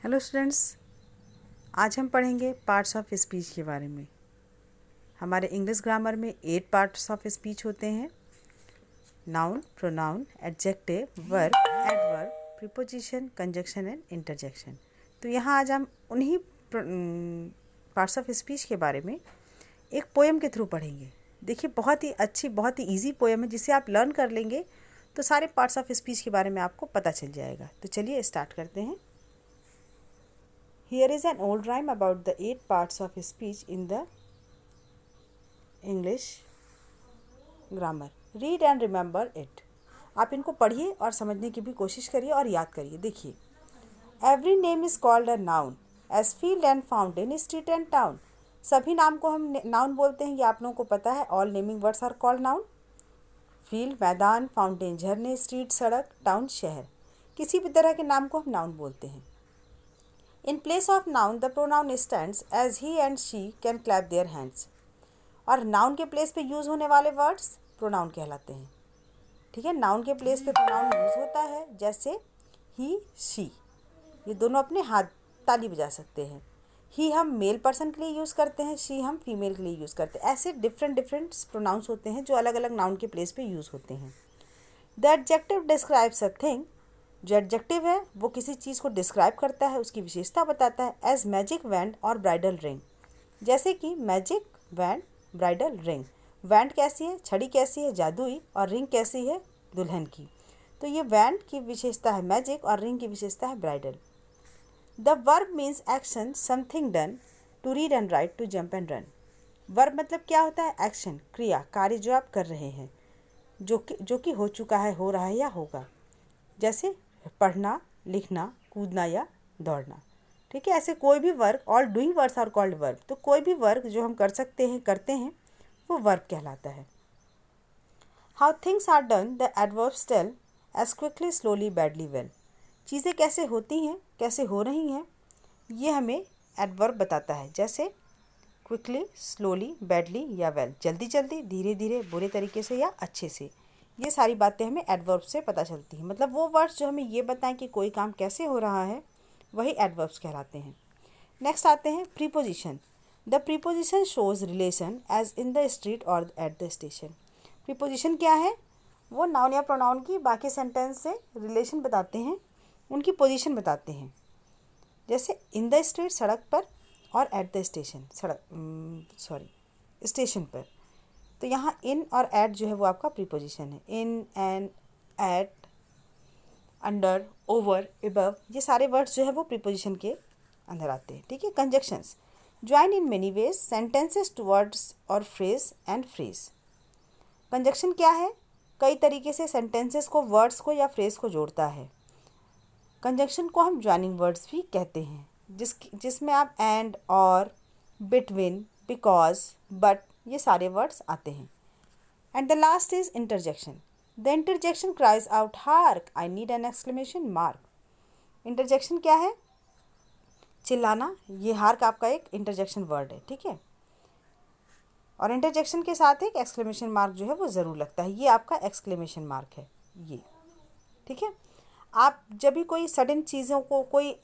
Hello students, आज हम पढ़ेंगे पार्ट्स ऑफ स्पीच के बारे में। हमारे इंग्लिश ग्रामर में 8 पार्ट्स ऑफ स्पीच होते हैं। Noun, pronoun, adjective, verb, adverb, preposition, conjunction and interjection. तो यहाँ आज हम उन्हीं पार्ट्स ऑफ स्पीच के बारे में एक पोएम के थ्रू पढ़ेंगे। देखिए, बहुत ही अच्छी, बहुत ही ईजी पोएम है, जिसे आप लर्न कर लेंगे तो सारे पार्ट्स ऑफ स्पीच के बारे में आपको पता चल जाएगा। तो चलिए स्टार्ट करते हैं। Here is an old rhyme about the 8 parts of speech in the English grammar. Read and remember it. आप इनको पढ़िए और समझने की भी कोशिश करिए और याद करिए। देखिए, Every name is called a noun, as field and fountain, street and town. सभी नाम को हम नाउन बोलते हैं, ये आप लोगों को पता है। All naming words are called noun. Field मैदान, फाउंटेन झरने, स्ट्रीट सड़क, टाउन शहर, किसी भी तरह के नाम को हम नाउन बोलते हैं। In place of noun, the pronoun stands as he and she can clap their hands. और नाउन के प्लेस पे यूज़ होने वाले वर्ड्स प्रोनाउन कहलाते हैं। ठीक है, नाउन के प्लेस पे प्रोनाउन यूज़ होता है, जैसे ही, शी, ये दोनों अपने हाथ ताली बजा सकते हैं। ही हम मेल पर्सन के लिए यूज़ करते हैं, शी हम फीमेल के लिए यूज़ करते हैं। ऐसे डिफरेंट प्रोनाउंस होते हैं जो अलग अलग नाउन के प्लेस पे यूज़ होते हैं। The adjective describes a thing, जो एडजेक्टिव है वो किसी चीज़ को डिस्क्राइब करता है, उसकी विशेषता बताता है। एज मैजिक वैंड और ब्राइडल रिंग, जैसे कि magic wand, bridal ring. Wand कैसी है? छड़ी कैसी है? जादुई। और रिंग कैसी है? दुल्हन की। तो ये वैंड की विशेषता है मैजिक और रिंग की विशेषता है bridal. The verb means action, something done, to read and write, to jump and run. Verb मतलब क्या होता है? एक्शन, क्रिया, कार्य जो आप कर रहे हैं, जो कि हो चुका है, हो रहा है या होगा। जैसे पढ़ना, लिखना, कूदना या दौड़ना। ठीक है, ऐसे कोई भी work, all doing words are called verb. तो कोई भी वर्क जो हम कर सकते हैं, करते हैं, वो वर्ब कहलाता है। How things are done, the adverbs tell, as quickly, slowly, badly, well. चीज़ें कैसे होती हैं, कैसे हो रही हैं, ये हमें एडवर्ब बताता है। जैसे क्विकली, स्लोली, बैडली या वेल, जल्दी जल्दी, धीरे धीरे, बुरे तरीके से या अच्छे से। ये सारी बातें हमें एडवर्ब से पता चलती हैं। मतलब वो वर्ड्स जो हमें ये बताएं कि कोई काम कैसे हो रहा है, वही एडवर्ब्स कहलाते हैं। नेक्स्ट आते हैं preposition. The preposition shows relation as in the street और एट द स्टेशन। प्रीपोजिशन क्या है? वो नाउन या प्रोनाउन की बाकी सेंटेंस से रिलेशन बताते हैं, उनकी पोजीशन बताते हैं। जैसे इन द स्ट्रीट, सड़क पर, और एट द स्टेशन, स्टेशन पर। तो यहाँ इन और एट जो है वो आपका प्रीपोजिशन है। In, on, at, under, over, above, ये सारे वर्ड्स जो है वो प्रीपोजिशन के अंदर आते हैं। ठीक है। Conjunctions, join in many ways, sentences to words और फ्रेज एंड फ्रेज। कंजक्शन क्या है? कई तरीके से सेंटेंसेस को, वर्ड्स को या फ्रेज को जोड़ता है। कंजक्शन को हम ज्वाइनिंग वर्ड्स भी कहते हैं, जिसमें आप एंड, और, बिटवीन, बिकॉज, बट, ये सारे वर्ड्स आते हैं। And the last is interjection. The interjection cries out, hark, I need an exclamation mark. Interjection क्या है? चिल्लाना। ये हार्क आपका एक इंटरजेक्शन वर्ड है। ठीक है। और इंटरजेक्शन के साथ एक एक्सक्लेमेशन मार्क जो है वो ज़रूर लगता है। ये आपका एक्सक्लेमेशन मार्क है ये। ठीक है। आप जब भी कोई सडन चीज़ों को, कोई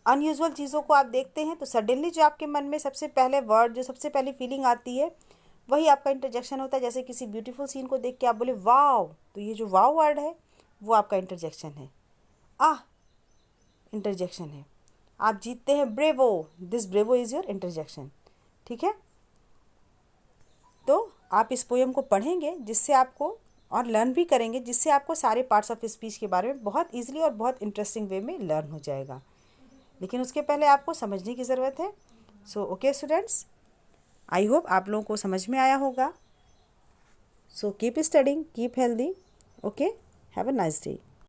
अनयूजुअल चीज़ों को आप देखते हैं, तो सडनली जो आपके मन में सबसे पहले वर्ड, जो सबसे पहली फीलिंग आती है, वही आपका इंटरजेक्शन होता है। जैसे किसी ब्यूटीफुल सीन को देख के आप बोले वाव, तो ये जो वाव वर्ड है वो आपका इंटरजेक्शन है। इंटरजेक्शन है। आप जीतते हैं bravo, this bravo is your interjection. ठीक है। तो आप इस पोएम को पढ़ेंगे, जिससे आपको, और लर्न भी करेंगे, जिससे आपको सारे पार्ट्स ऑफ स्पीच के बारे में बहुत ईजिली और बहुत इंटरेस्टिंग वे में लर्न हो जाएगा। लेकिन उसके पहले आपको समझने की ज़रूरत है। So okay students, I hope आप लोगों को समझ में आया होगा। So keep studying, keep healthy. Okay, have a nice day.